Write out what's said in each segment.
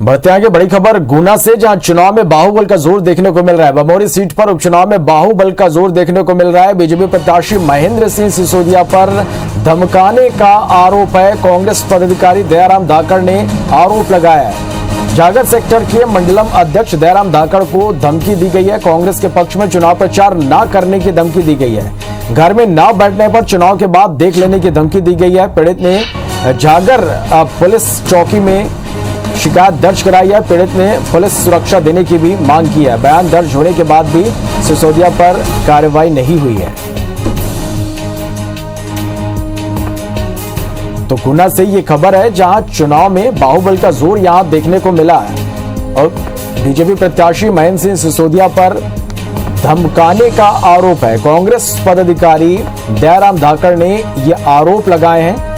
बढ़ते आगे बड़ी खबर गुना से, जहां चुनाव में बाहुबल का जोर देखने को मिल रहा है। बमोरी सीट पर उपचुनाव में बाहुबल का जोर देखने को मिल रहा है। बीजेपी प्रत्याशी महेंद्र सिंह सिसोदिया पर धमकाने का आरोप है। कांग्रेस पदाधिकारी दयाराम धाकड़ ने आरोप लगाया है। जागर सेक्टर के मंडलम अध्यक्ष दयाराम धाकड़ को धमकी दी गई है। कांग्रेस के पक्ष में चुनाव प्रचार न करने की धमकी दी गई है। घर में न बैठने पर चुनाव के बाद देख लेने की धमकी दी गई है। पीड़ित ने जागर पुलिस चौकी में शिकायत दर्ज कराई है। पीड़ित ने पुलिस सुरक्षा देने की भी मांग की है। बयान दर्ज होने के बाद भी सिसोदिया पर कार्रवाई नहीं हुई है। तो गुना से ये खबर है, जहां चुनाव में बाहुबल का जोर यहां देखने को मिला है और बीजेपी प्रत्याशी महेंद्र सिंह सिसोदिया पर धमकाने का आरोप है। कांग्रेस पदाधिकारी दयाराम धाकड़ ने ये आरोप लगाए हैं।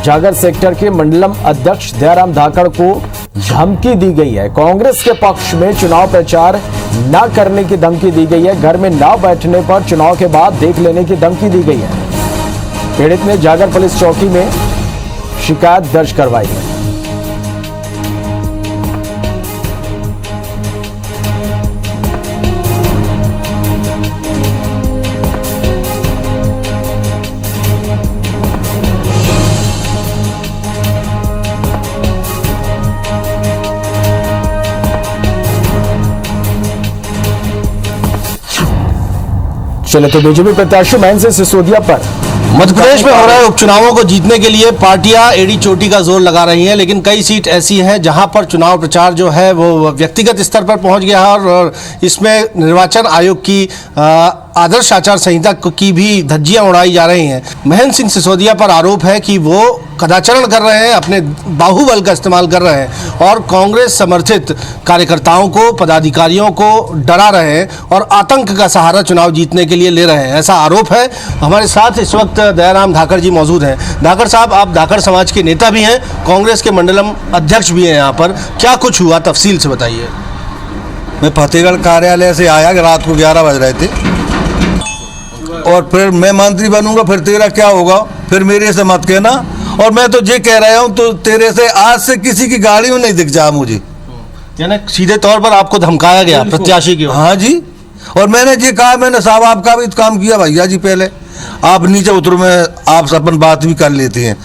जागर सेक्टर के मंडलम अध्यक्ष दयाराम धाकड़ को धमकी दी गई है। कांग्रेस के पक्ष में चुनाव प्रचार न करने की धमकी दी गई है। घर में न बैठने पर चुनाव के बाद देख लेने की धमकी दी गई है। पीड़ित ने जागर पुलिस चौकी में शिकायत दर्ज करवाई है। चले तो बीजेपी प्रत्याशी महेंद्र सिंह सिसोदिया पर मध्य प्रदेश में हो रहे उपचुनावों को जीतने के लिए पार्टियां एड़ी चोटी का जोर लगा रही हैं, लेकिन कई सीट ऐसी हैं जहां पर चुनाव प्रचार जो है वो व्यक्तिगत स्तर पर पहुंच गया है और इसमें निर्वाचन आयोग की आदर्श आचार संहिता की भी धज्जियां उड़ाई जा रही हैं। महेंद्र सिंह सिसोदिया पर आरोप है कि वो कदाचरण कर रहे हैं, अपने बाहुबल का इस्तेमाल कर रहे हैं और कांग्रेस समर्थित कार्यकर्ताओं को, पदाधिकारियों को डरा रहे हैं और आतंक का सहारा चुनाव जीतने के लिए ले रहे हैं, ऐसा आरोप है। हमारे साथ इस वक्त दयाराम धाकड़ जी मौजूद हैं। धाकड़ साहब, आप धाकड़ समाज के नेता भी हैं, कांग्रेस के मंडलम अध्यक्ष भी हैं। यहाँ पर क्या कुछ हुआ, तफसील से बताइए। मैं फतेहगढ़ कार्यालय से आया कि रात को 11 बज रहे थे और फिर मैं मंत्री बनूंगा, फिर तेरा क्या होगा, फिर मेरे से मत कहना। और मैं तो ये कह रहा हूँ, तो तेरे से आज से किसी की गाड़ी में नहीं दिख जा मुझे। यानी सीधे तौर पर आपको धमकाया गया प्रत्याशी की? हाँ जी। और मैंने ये कहा, मैंने साहब आपका भी काम किया भैया जी, पहले आप नीचे उतरो, में आप अपन बात भी कर लेते हैं।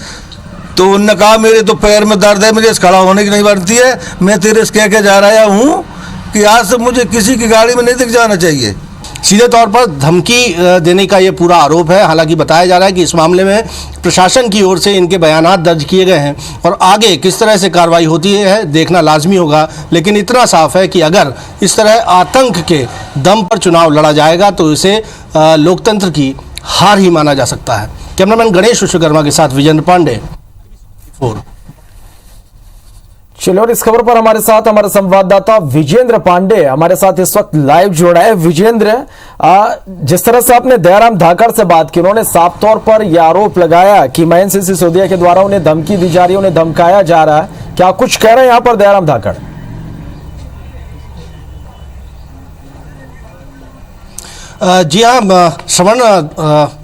तो उन्होंने कहा मेरे तो पैर में दर्द है, मुझे खड़ा होने की नहीं बनती है, मैं तेरे से कह के जा रहा हूँ कि आज से मुझे किसी की गाड़ी में नहीं दिख जाना चाहिए। सीधे तौर पर धमकी देने का ये पूरा आरोप है। हालांकि बताया जा रहा है कि इस मामले में प्रशासन की ओर से इनके बयानात दर्ज किए गए हैं और आगे किस तरह से कार्रवाई होती है देखना लाजमी होगा। लेकिन इतना साफ है कि अगर इस तरह आतंक के दम पर चुनाव लड़ा जाएगा तो इसे लोकतंत्र की हार ही माना जा सकता है। कैमरामैन गणेश विश्वकर्मा के साथ विजेंद्र पांडे। चलो, और इस खबर पर हमारे साथ हमारे संवाददाता विजेंद्र पांडे हमारे साथ इस वक्त लाइव जोड़ा है। विजेंद्र, जिस तरह से आपने दयाराम धाकड़ से बात की, उन्होंने साफ तौर पर यह आरोप लगाया कि महेंद्र सिंह सिसोदिया के द्वारा उन्हें धमकी दी जा रही है, उन्हें धमकाया जा रहा है। क्या कुछ कह रहे हैं यहाँ पर दयाराम धाकड़? जी हाँ श्रवण,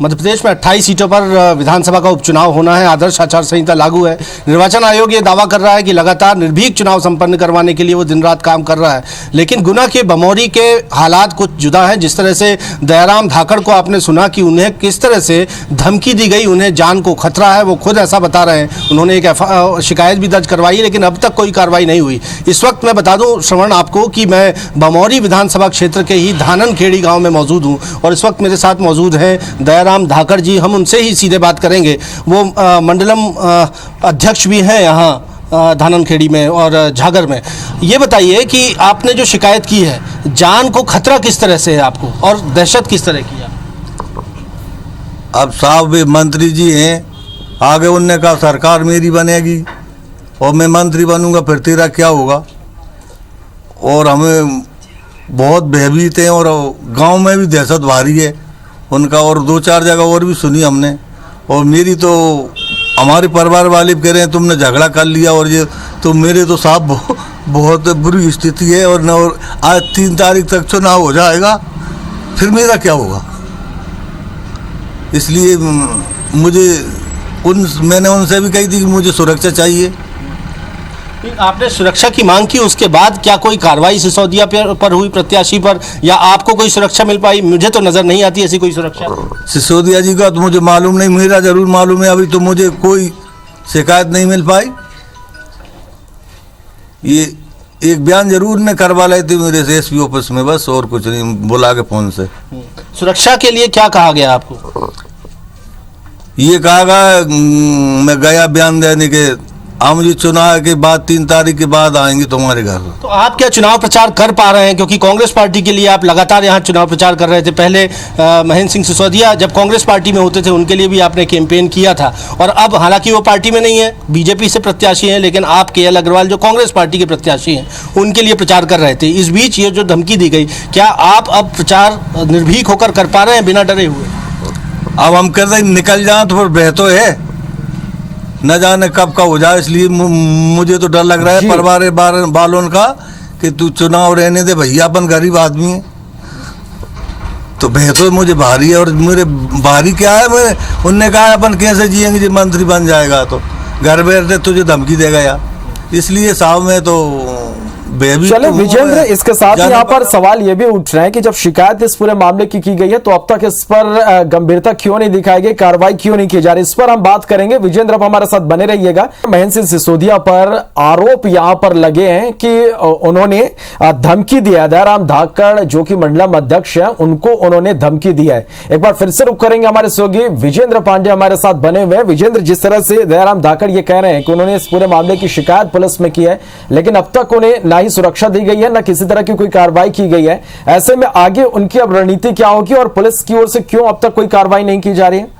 मध्य प्रदेश में 28 सीटों पर विधानसभा का उपचुनाव होना है। आदर्श आचार संहिता लागू है। निर्वाचन आयोग ये दावा कर रहा है कि लगातार निर्भीक चुनाव संपन्न करवाने के लिए वो दिन रात काम कर रहा है। लेकिन गुना के बमोरी के हालात कुछ जुदा हैं। जिस तरह से दयाराम धाकड़ को आपने सुना कि उन्हें किस तरह से धमकी दी गई, उन्हें जान को खतरा है, वो खुद ऐसा बता रहे हैं। उन्होंने एक शिकायत भी दर्ज करवाई है, लेकिन अब तक कोई कार्रवाई नहीं हुई। इस वक्त मैं बता दूँ श्रवण आपको कि मैं बमोरी विधानसभा क्षेत्र के ही धाननखेड़ी गाँव में मौजूद और इस वक्त मेरे साथ मौजूद हैं दयाराम धाकड़ जी। हम उनसे ही सीधे बात करेंगे। वो मंडलम अध्यक्ष भी हैं यहाँ धाननखेड़ी में और झागर में। ये बताइए कि आपने जो शिकायत की है, जान को खतरा किस तरह से है आपको और दहशत किस तरह की है? अब साहब वे मंत्री जी हैं, आगे उनने कहा सरकार मेरी बनेगी और मैं मंत्री बनूंगा, फिर तेरा क्या होगा। और हमें बहुत भयभीत हैं और गांव में भी दहशत भारी है उनका, और 2-4 जगह और भी सुनी हमने। और मेरी तो हमारे परिवार वाले कह रहे हैं तुमने झगड़ा कर लिया और ये, तो मेरे तो साहब बहुत बुरी स्थिति है। और न, और आज 3 तारीख तक चुनाव हो जाएगा, फिर मेरा क्या होगा। इसलिए मैंने उनसे भी कही थी कि मुझे सुरक्षा चाहिए। आपने सुरक्षा की मांग की, उसके बाद क्या कोई कार्रवाई सिसोदिया पर हुई प्रत्याशी पर, या आपको कोई सुरक्षा मिल पाई? मुझे तो नजर नहीं आती ऐसी कोई सुरक्षा। सिसोदिया जी का तो मुझे मालूम नहीं, मेरा जरूर मालूम है, अभी तो मुझे कोई शिकायत नहीं मिल पाई। ये एक बयान जरूर ने करवा ली थी मेरे से एसपी ऑफिस में, बस और कुछ नहीं, बुला के फोन से। सुरक्षा के लिए क्या कहा गया आपको? ये कहा गया, मैं गया बयान देने के, हम जी चुनाव के बाद 3 तारीख के बाद आएंगे तुम्हारे घर। तो आप क्या चुनाव प्रचार कर पा रहे हैं? क्योंकि कांग्रेस पार्टी के लिए आप लगातार यहाँ चुनाव प्रचार कर रहे थे। पहले महेंद्र सिंह सिसोदिया जब कांग्रेस पार्टी में होते थे उनके लिए भी आपने कैंपेन किया था, और अब हालांकि वो पार्टी में नहीं है, बीजेपी से प्रत्याशी हैं, लेकिन आप KL अग्रवाल जो कांग्रेस पार्टी के प्रत्याशी हैं उनके लिए प्रचार कर रहे थे। इस बीच ये जो धमकी दी गई, क्या आप अब प्रचार निर्भीक होकर कर पा रहे हैं बिना डरे हुए? अब हम कहते हैं निकल जाए तो फिर बेहतर है, न जाने कब का हो जाए, इसलिए मुझे तो डर लग रहा है परिवार बालों का कि तू चुनाव रहने दे भैया, अपन गरीब आदमी है। तो बेहतर मुझे भारी है, और मेरे भारी क्या है, मेरे उनने कहा अपन कैसे जिएंगे जब मंत्री बन जाएगा, तो घर बैठे तुझे धमकी देगा यार, इसलिए साहब मैं तो चले विजेंद्र, इसके साथ ही यहाँ पर सवाल ये भी उठ रहे हैं कि जब शिकायत इस पूरे मामले की गई है तो अब तक इस पर गंभीरता क्यों नहीं दिखाई गई, कार्रवाई क्यों नहीं की जा रही, इस पर हम बात करेंगे। विजेंद्र, आप हमारे साथ बने रहिएगा। महेंद्र सिंह सिसोदिया पर आरोप यहाँ पर लगे हैं कि उन्होंने धमकी दिया है। दयाराम धाकड़ जो कि मंडलम अध्यक्ष है, उनको उन्होंने धमकी दिया है। एक बार फिर से रुक करेंगे, हमारे सहयोगी विजेंद्र पांडे हमारे साथ बने हुए हैं। विजेंद्र, जिस तरह से दयाराम धाकड़ ये कह रहे हैं कि उन्होंने इस पूरे मामले की शिकायत पुलिस में की है, लेकिन अब तक उन्हें ना ही सुरक्षा दी गई है, ना किसी तरह की कोई कार्रवाई की गई है, ऐसे में आगे उनकी अब रणनीति क्या होगी और पुलिस की ओर से क्यों अब तक कोई कार्रवाई नहीं की जा रही है?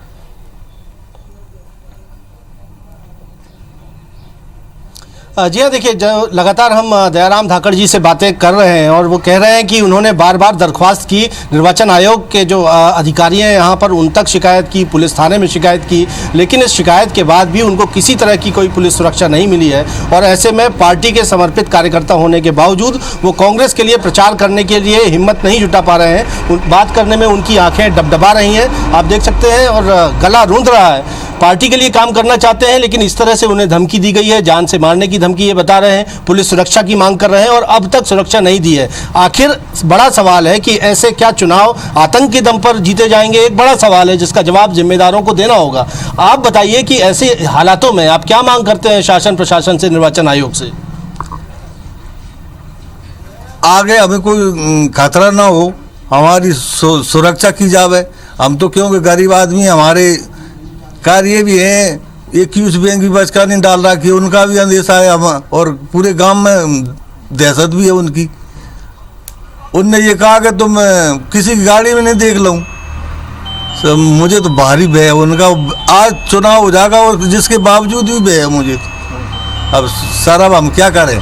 जी हाँ, देखिए, जो लगातार हम दयाराम धाकड़ जी से बातें कर रहे हैं और वो कह रहे हैं कि उन्होंने बार बार दरख्वास्त की, निर्वाचन आयोग के जो अधिकारी हैं यहाँ पर उन तक शिकायत की, पुलिस थाने में शिकायत की, लेकिन इस शिकायत के बाद भी उनको किसी तरह की कोई पुलिस सुरक्षा नहीं मिली है। और ऐसे में पार्टी के समर्पित कार्यकर्ता होने के बावजूद वो कांग्रेस के लिए प्रचार करने के लिए हिम्मत नहीं जुटा पा रहे हैं। बात करने में उनकी आंखें डबडबा रही हैं, आप देख सकते हैं, और गला रूंध रहा है। पार्टी के लिए काम करना चाहते हैं, लेकिन इस तरह से उन्हें धमकी दी गई है, जान से मारने की धमकी ये बता रहे हैं, पुलिस सुरक्षा की मांग कर रहे हैं और अब तक सुरक्षा नहीं दी है। आखिर बड़ा सवाल है कि ऐसे क्या चुनाव आतंक के दम पर जीते जाएंगे? एक बड़ा सवाल है जिसका जवाब जिम्मेदारों को देना होगा। आप बताइए कि ऐसे हालातों में आप क्या मांग करते हैं शासन प्रशासन से, निर्वाचन आयोग से? आगे हमें कोई खतरा ना हो, हमारी सुरक्षा की जावे। हम तो क्योंकि गरीब आदमी, हमारे कार्य भी है, एक यूस बैंक भी बचका नहीं डाल रखी, उनका भी अंदेशा है हम, और पूरे गांव में दहशत भी है उनकी। उनने ये कहा कि तुम किसी की गाड़ी में नहीं देख लूँ, मुझे तो भारी भय है उनका। आज चुनाव हो जाएगा और जिसके बावजूद भी भय है मुझे तो। अब सर अब हम क्या करें?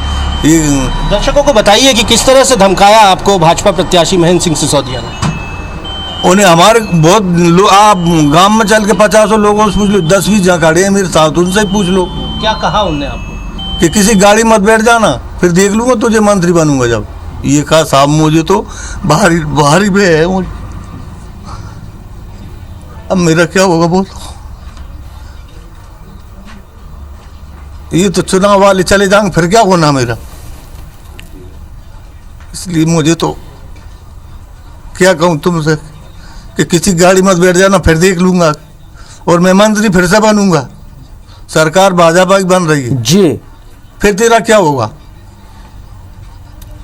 दर्शकों को बताइए कि किस तरह से धमकाया आपको भाजपा प्रत्याशी महेंद्र सिंह सिसोदिया ने। उन्हें हमारे बहुत लोग, आप गांव में चल के 50 लोगों से पूछ लो, 10-20 जहाँ खड़े हैं मेरे साथ, उनसे ही पूछ लो। क्या कहा उनने आपको? कि किसी गाड़ी मत बैठ जाना, फिर देख लूंगा तुझे मंत्री बनूंगा जब। ये कहा साहब, मुझे तो भारी भारी भय है मुझे। अब मेरा क्या होगा बोल? ये तो चुनाव वाले चले जाएंगे, फिर क्या होना मेरा? इसलिए मुझे तो क्या कहूँ तुमसे कि किसी गाड़ी मत बैठ जाना, फिर देख लूंगा, और मैं मंत्री फिर से बनूंगा। सरकार भाजपा की बन रही है जी, फिर तेरा क्या होगा?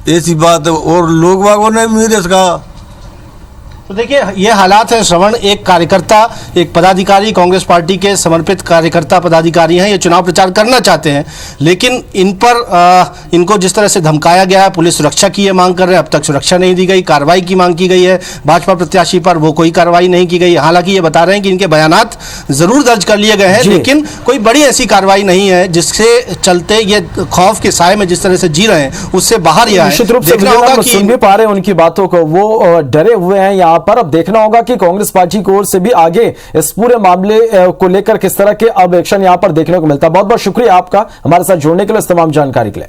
ऐसी बात है। और लोग बागों ने मेरे से कहा। तो देखिए, ये हालात है श्रवण, एक कार्यकर्ता, एक पदाधिकारी, कांग्रेस पार्टी के समर्पित कार्यकर्ता पदाधिकारी हैं, ये चुनाव प्रचार करना चाहते हैं, लेकिन इन पर इनको जिस तरह से धमकाया गया है, पुलिस सुरक्षा की ये मांग कर रहे हैं, अब तक सुरक्षा नहीं दी गई, कार्रवाई की मांग की गई है भाजपा प्रत्याशी पर, वो कोई कार्रवाई नहीं की गई। हालांकि ये बता रहे हैं कि इनके बयानात जरूर दर्ज कर लिए गए हैं, लेकिन कोई बड़ी ऐसी कार्रवाई नहीं है जिससे चलते ये खौफ के साए में जिस तरह से जी रहे हैं उससे बाहर ही आए। निश्चित रूप से सुन भी पा रहे हैं उनकी बातों को, वो डरे हुए हैं यहाँ पर। अब देखना होगा कि कांग्रेस पार्टी की ओर से भी आगे इस पूरे मामले को लेकर किस तरह के अब एक्शन यहाँ पर देखने को मिलता है। बहुत बहुत शुक्रिया आपका हमारे साथ जुड़ने के लिए, इस तमाम जानकारी के लिए।